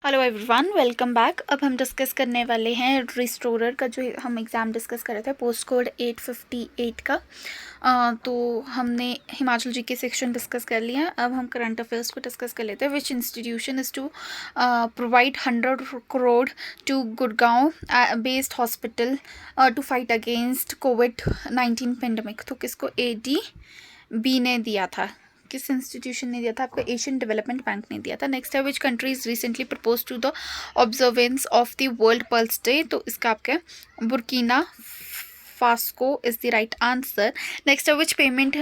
Hello everyone, welcome back. अब हम discuss करने वाले हैं रिस्टोरर का, जो हम एग्ज़ाम डिस्कस कर रहे थे, पोस्ट कोड 858 का। तो हमने हिमाचल जी के सेक्शन डिस्कस कर लिया। अब हम करंट अफेयर्स को डिस्कस कर लेते हैं। Which institution is to provide 100 crore to Gurgaon based hospital to fight against कोविड-19 पेंडेमिक। तो किसको ADB ने दिया था? किस इंस्टीट्यूशन ने दिया था आपको? एशियन डेवलपमेंट बैंक ने दिया था। नेक्स्ट है which countries recently propose to the observance of the world pulse day. तो इसका आपका Burkina Faso is the right answer. Next है which payment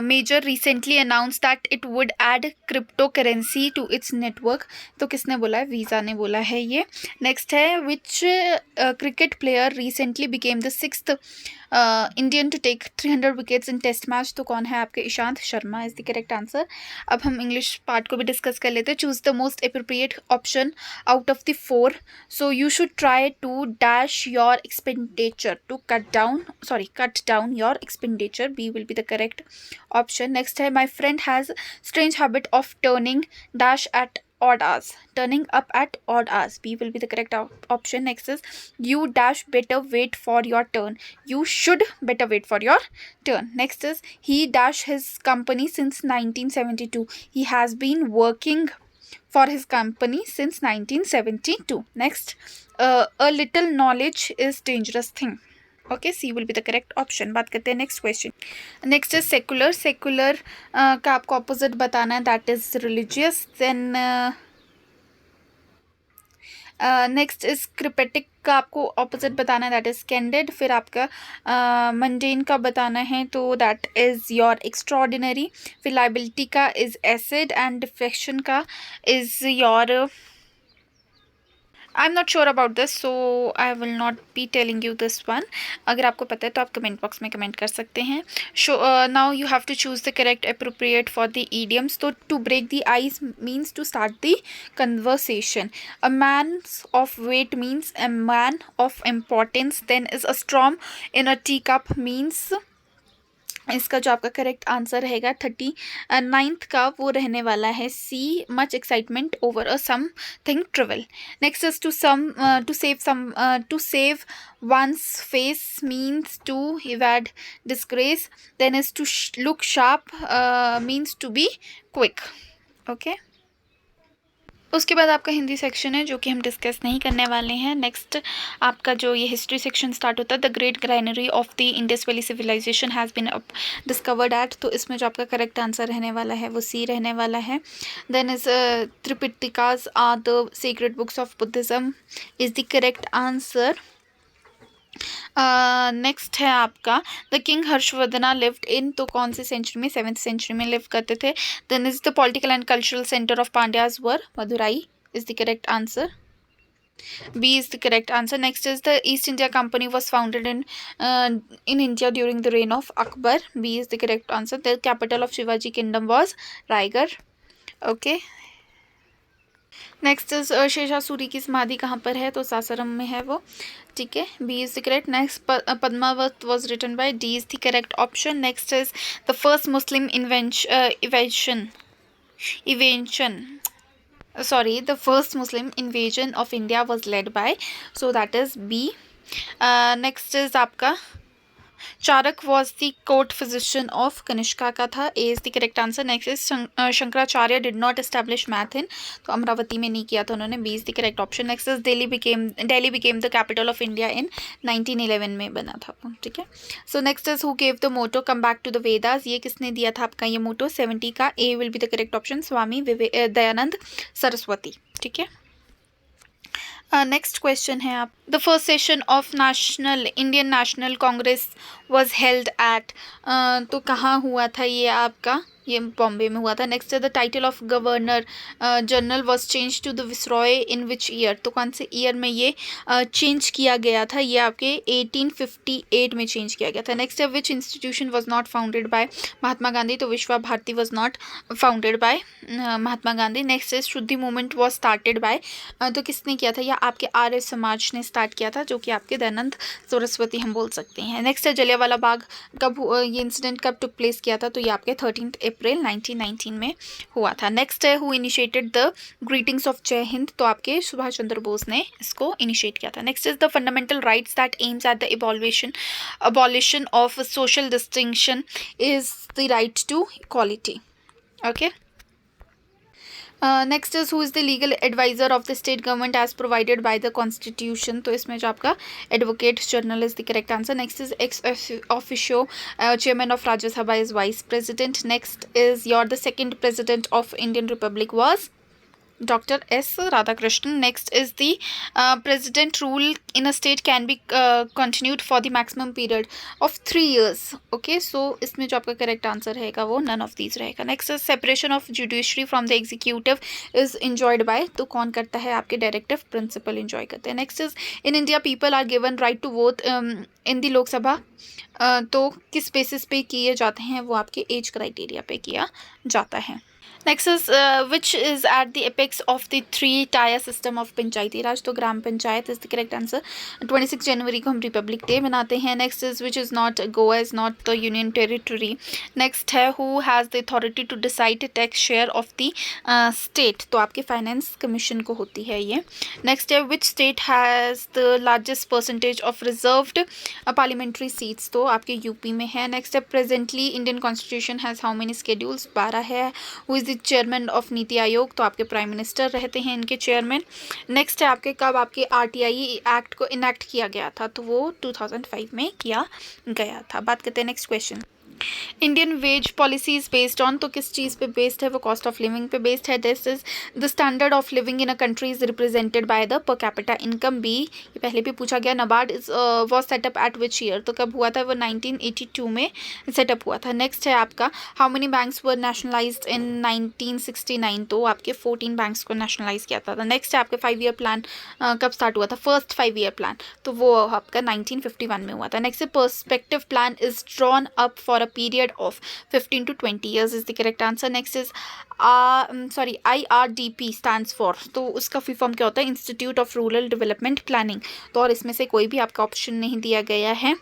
major recently announce that it would add crypto currency to its network. तो किसने बोला है? Visa ने बोला है ये। नेक्स्ट है which cricket player recently became the 6th Indian to take 300 wickets in test match. तो कौन है आपके? Ishant Sharma is the correct answer. अब हम इंग्लिश पार्ट को भी डिस्कस कर लेते हैं। Choose the most appropriate option out of the 4. So you should try to dash your expenditure to cut down your expenditure. B will be the correct option. Next है my friend has strange habit of turning dash at odd hours. Turning up at odd hours. B will be the correct option. Next is you dash better wait for your turn. You should better wait for your turn. Next is he dash his company since 1972. He has been working for his company since 1972. Next, a little knowledge is dangerous thing. Okay, C will be the correct option. बात करते हैं next question. Next is secular. Secular का आपको opposite बताना है, that is religious. Then next is cryptic का आपको opposite बताना है, दैट इज कैंडिड. फिर आपका मंडेन का बताना है, तो दैट इज योर एक्स्ट्रॉर्डिनरी. फिर लाइबिलिटी का इज एसिड एंड डिफेक्शन का is your I am not sure about this, so I will not be telling you this one. अगर आपको पता है तो आप कमेंट बॉक्स में कमेंट कर सकते हैं. Now you have to choose the correct appropriate for the idioms. तो to break the ice means to start the conversation. A man of weight means a man of importance. Then is a storm in a tea cup means. इसका जो आपका correct answer रहेगा 39th का, वो रहने वाला है C. Much excitement over a something trivial. Next is to save one's face means to evade disgrace. Then is to look sharp means to be quick. Okay. उसके बाद आपका हिंदी सेक्शन है, जो कि हम डिस्कस नहीं करने वाले हैं. नेक्स्ट आपका जो ये हिस्ट्री सेक्शन स्टार्ट होता है. The great granary of the Indus valley civilisation has been discovered at. तो इसमें जो आपका करेक्ट आंसर रहने वाला है वो सी रहने वाला है. Then is Tripitakas are the secret books of Buddhism is the correct answer. Next है आपका the king Harshavardhana lived in. तो कौन सी सेंचुरी में? 7th सेंचुरी में लिव करते थे. Then is the political and cultural centre of Pandyas were Madurai is the correct answer. B is the correct answer. Next is the East India Company was founded in India during the reign of Akbar. B is the correct answer. The capital of Shivaji Kingdom was Raigad. Okay. Next is शेषासुरी की समाधि कहाँ पर है? तो सासाराम में है वो. ठीक है, B is the correct. Next Padmavat was written by. D is the correct option. Next is the first Muslim the first Muslim invasion of India was led by. So that is B. Next is आपका Charaka was the court physician of Kanishka का था. A is the correct answer. Next is Shankaracharya did not establish math in. तो अमरावती में नहीं किया था उन्होंने. B is the correct option. Next is Delhi became the capital of India in 1911 में बना था. ठीक है. So next is who gave the motto come back to the Vedas. ये किसने दिया था आपका ये मोटो? 70 का. A will be the correct option. Swami Dayanand Saraswati. ठीक है. नेक्स्ट क्वेश्चन है आप. The first session of Indian National Congress was held at. तो कहाँ हुआ था ये आपका? ये बॉम्बे में हुआ था. नेक्स्ट है the title of governor general was change to the viceroy in which year. तो कौन से ईयर में ये चेंज किया गया था? ये आपके 1858 में चेंज किया गया था. नेक्स्ट है which institution was not founded by Mahatma Gandhi. तो Vishwa Bharati was not founded by Mahatma Gandhi. Next is Shuddhi movement was started by. तो किसने किया था? या आपके आर्य समाज ने स्टार्ट किया था, जो कि आपके दयानंद सरस्वती हम बोल सकते हैं. नेक्स्ट है जलियांवाला बाग कब ये इंसिडेंट कब टुक प्लेस किया था? तो ये आपके 13 अप्रैल 1919 में हुआ था। नेक्स्ट है who initiated the greetings of जय हिंद, तो आपके सुभाष चंद्र बोस ने इसको इनिशिएट किया था। Next is the fundamental rights that aims at the abolition of social distinction is the right to equality. Okay. Next is who is the legal adviser of the state government as provided by the constitution, तो इसमें जो आपका advocate general is the correct answer. Next is ex officio chairman of Rajya Sabha is vice president. Next is your the second president of Indian republic was Dr. S. Radhakrishnan. Next is the president rule in a state can be continued for the maximum period of 3 years. Okay, so इसमें जो आपका correct answer रहेगा वो none of these रहेगा. Next is separation of judiciary from the executive is enjoyed by, तो कौन करता है? आपके directive principal enjoy करते हैं. Next is in India people are given right to vote in the Lok Sabha. तो किस basis पे किए जाते हैं? वो आपके age criteria पे किया जाता है. Next is which is at the apex of the 3 tier system of panchayati raj, तो gram panchayat is the correct answer. 26 जनवरी को हम रिपब्लिक डे मनाते हैं। Next is which is not Goa is not the union territory. Next है who has the authority to decide tax share of the state, तो आपके finance commission को होती है ये। नेक्स्ट है which state has the largest percentage of reserved parliamentary seats, तो आपके यूपी में है। नेक्स्ट है presently Indian constitution has how many schedules, 12 है। Who is the chairman of NITI Aayog, तो आपके प्राइम मिनिस्टर रहते हैं इनके चेयरमैन। नेक्स्ट है आपके कब आपके आरटीआई एक्ट को इनैक्ट किया गया था, तो वो 2005 में किया गया था। बात करते हैं next question. Indian wage policy is based on, तो किस चीज़ पे बेस्ड है? वो कॉस्ट ऑफ लिविंग पे बेस्ड है। This is the standard of living in a country is represented by the per capita income B, ये पहले भी पूछा गया। NABARD is was set up at which year, तो कब हुआ था? वो 1982 में सेटअप हुआ था। नेक्स्ट है आपका how many banks were nationalized in 1969, तो आपके 14 बैंक्स को नेशनलाइज किया था। नेक्स्ट है आपके 5 ईयर प्लान कब स्टार्ट हुआ था? फर्स्ट 5 ईयर प्लान, तो वो आपका 1951 में हुआ था। नेक्स्ट है perspective plan is drawn up for a period of 15 to 20 years is the correct answer. Next is IRDP stands for, तो उसका फुल फॉर्म क्या होता है? Institute of rural development planning, तो और इसमें से कोई भी आपका ऑप्शन नहीं दिया गया है,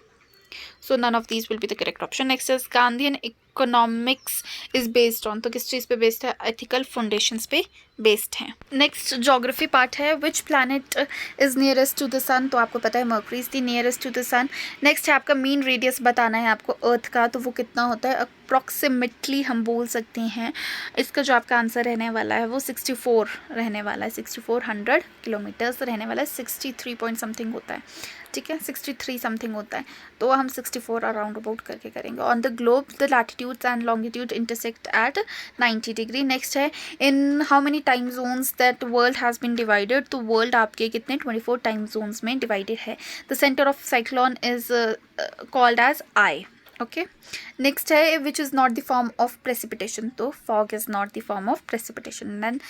so none of these will be the correct option. Next is Gandhian economics is based on, तो किस चीज़ पे बेस्ड है? एथिकल फाउंडेशंस पे बेस्ड है। नेक्स्ट ज्योग्राफी पार्ट है which planet is nearest to the sun, तो आपको पता है Mercury is the nearest to the sun. Next है आपका मीन रेडियस बताना है आपको अर्थ का, तो वो कितना होता है? अप्रॉक्सीमेटली हम बोल सकते हैं इसका जो आपका आंसर रहने वाला है वो 64 रहने वाला है, 6400 किलोमीटर्स रहने वाला है। 63 पॉइंट समथिंग होता है, ठीक है, 63 समथिंग होता है, तो हम 64 अराउंड अबाउट करके करेंगे। On the globe the latitudes and longitude intersect at 90 degree. Next है in how many time zones that world has been divided, तो वर्ल्ड आपके कितने 24 टाइम जोन्स में डिवाइडेड है। The centre of cyclone is called as eye. Okay, next है which is not the form of precipitation, तो fog is not the form of precipitation. Then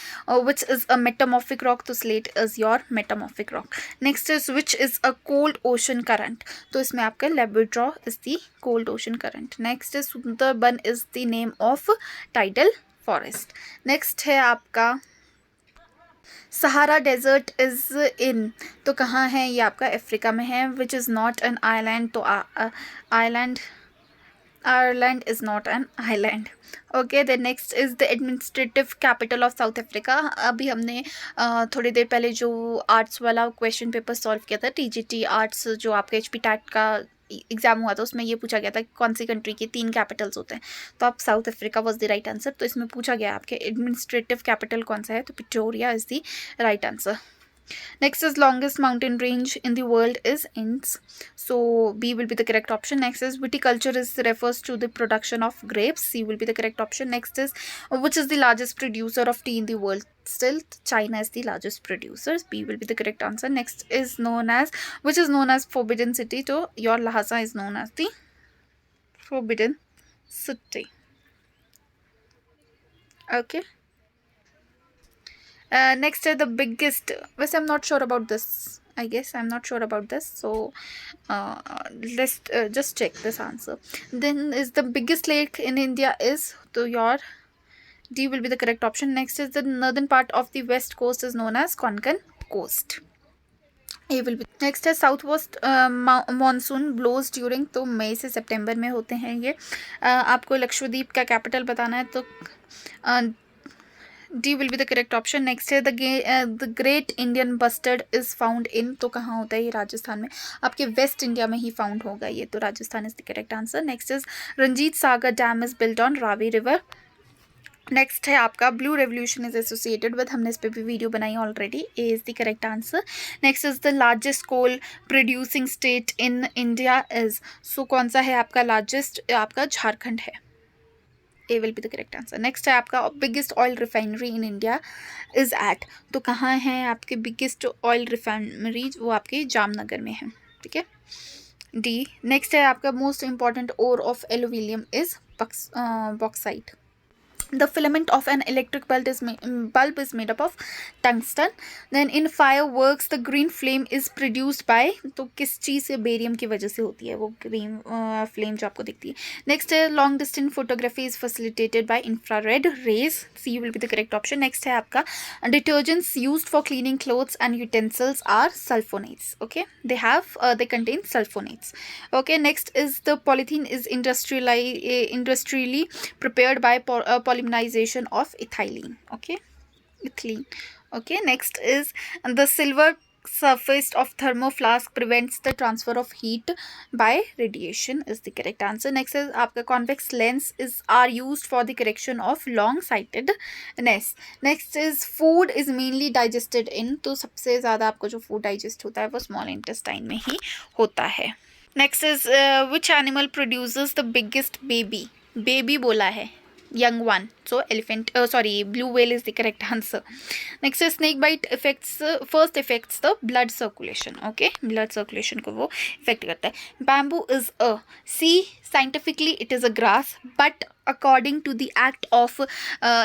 which is a metamorphic rock, तो slate is your metamorphic rock. Next is which is a cold ocean current, तो इसमें आपका Labrador is the cold ocean current. Next is Sundarban is the name of tidal forest. Next है आपका Sahara desert is in, तो कहाँ है? ये आपका अफ्रीका में है। Which is not an island, तो Ireland is not an island. Okay, the next is the administrative capital of South Africa. अभी हमने थोड़ी देर पहले जो आर्ट्स वाला क्वेश्चन पेपर सॉल्व किया था, टीजीटी आर्ट्स, जो आपका HP टैट का एग्जाम हुआ था, उसमें ये पूछा गया था कि कौन सी कंट्री के 3 कैपिटल्स होते हैं, तो आप south Africa was the right answer. तो इसमें पूछा गया आपके एडमिनिस्ट्रेटिव कैपिटल कौन सा है, तो Pretoria is the right answer. Next is longest mountain range in the world is Inds, so B will be the correct option. Next is viticulture refers to the production of grapes, C will be the correct option. Next is which is the largest producer of tea in the world? Still China is the largest producer, B will be the correct answer. Next is which is known as forbidden city, so your Lhasa is known as the forbidden city. Okay. Next है the biggest, वैसे I'm not sure about this, I guess I'm not sure about this, so let's just check this answer. Then is the biggest lake in India is, so your D will be the correct option. Next is the northern part of the west coast is known as Konkan coast. A will be. Next है south west monsoon blows during, तो मई से सितंबर में होते हैं ये। आपको लक्षद्वीप का कैपिटल बताना है तो D will be the correct option. Next है the great Indian bustard is found in, तो कहाँ होता है ये? राजस्थान में, आपके वेस्ट इंडिया में ही फाउंड होगा ये, तो Rajasthan is the correct answer. Next is Ranjit Sagar dam is built on Ravi river. Next है आपका blue revolution is associated with, हमने इस पर भी वीडियो बनाई already, A is the correct answer. Next is the largest coal producing state in India is, so कौन सा है आपका लार्जेस्ट? आपका झारखंड है, A will be the correct answer. Next है आपका biggest oil refinery in India is eight, तो कहाँ है आपके बिगेस्ट ऑयल रिफाइनरी? वो आपके जामनगर में है, ठीक है, डी। नेक्स्ट है आपका most important ore of aluminium is bauxite. The filament of an electric bulb is made up of tungsten. Then in fireworks the green flame is produced by, तो किस चीज़ से? बेरियम की वजह से होती है वो ग्रीन फ्लेम जो आपको दिखती है। नेक्स्ट है long distance photography is facilitated by infrared rays, C will be the correct option. Next है आपका detergents used for cleaning clothes and utensils are sulphonates, okay, they contain sulfonates, okay। Next is the polythene is industrially prepared by polymerization of ethylene, okay, ethylene, okay। Next is the silver surface of thermoflask prevents the transfer of heat by radiation is the correct answer। Next is आपका convex lens are used for the correction of long sightedness। Next is food is mainly digested in, तो सबसे ज़्यादा आपको जो food digest होता है वो small intestine में ही होता है। Next is which animal produces the biggest baby बोला है, young one, so elephant, blue whale is the correct answer। Next is snake bite first affects the blood circulation, okay, blood circulation को वो affect करता है। bamboo is a, see scientifically it is a grass, but according to the act of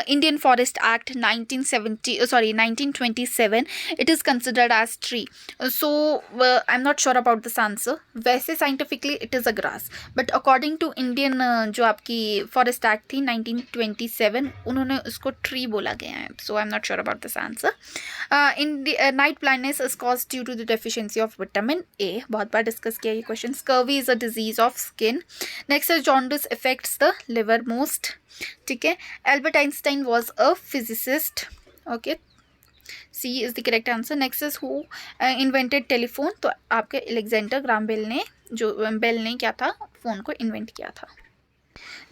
Indian Forest Act 1927 it is considered as tree, so I'm not sure about this answer। वैसे scientifically it is a grass, but according to Indian जो आपकी Forest Act थी 1927 उन्होंने उसको tree बोला गया है, so I'm not sure about this answer। night blindness is caused due to the deficiency of vitamin A, बहुत बार डिस्कस किया ये question. scurvy is a disease of skin। next is jaundice affects the liver most, ठीक है। Albert Einstein was a physicist, okay, C is the correct answer. Next is who invented telephone, तो आपके Alexander Graham bell ने क्या था? Phone को invent किया था।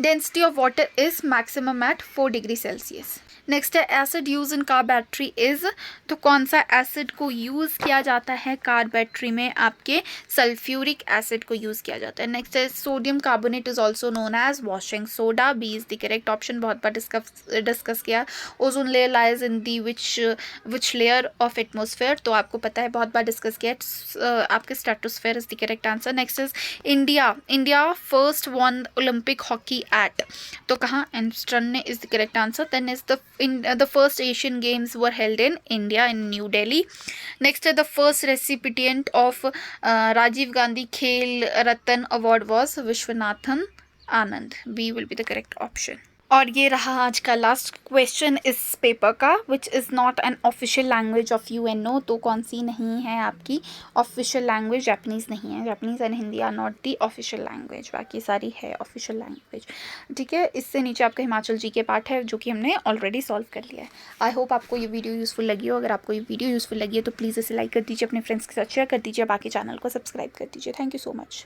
Density of water is maximum at 4 degree Celsius. Next है acid use in car battery is, तो कौन सा एसिड को यूज़ किया जाता है कार बैटरी में? आपके सल्फ्यूरिक एसिड को यूज़ किया जाता है। नेक्स्ट है sodium carbonate is also known as washing soda, B is the correct option, बहुत बार डिस्कस किया। Ozone layer lies in the which layer of atmosphere, तो आपको पता है बहुत बार डिस्कस किया, आपके stratosphere is the correct answer. Next is India first one Olympic hockey at, तो कहाँ? एम्स्टर्डम ने is the correct answer. Then is the first Asian Games were held in India in New Delhi। Next, the first recipient of Rajiv Gandhi Khel Ratan Award was Vishwanathan Anand, B will be the correct option। और ये रहा आज का last question इस paper का, विच is not an official language of UNO, तो कौन सी नहीं है आपकी ऑफिशियल लैंग्वेज? जापानीज़ नहीं है, Japanese and Hindi are not the official language, बाकी सारी है ऑफिशियल लैंग्वेज, ठीक है। इससे नीचे आपका हिमाचल जी के पार्ट है जो कि हमने ऑलरेडी सॉल्व कर लिया है। आई होप आपको ये वीडियो यूज़फुल लगी हो। अगर आपको ये वीडियो यूज़फुल लगी है तो प्लीज़ इसे लाइक कर दीजिए, अपने फ्रेंड्स के साथ शेयर कर दीजिए, बाकी चैनल को सब्सक्राइब कर दीजिए। Thank you so much.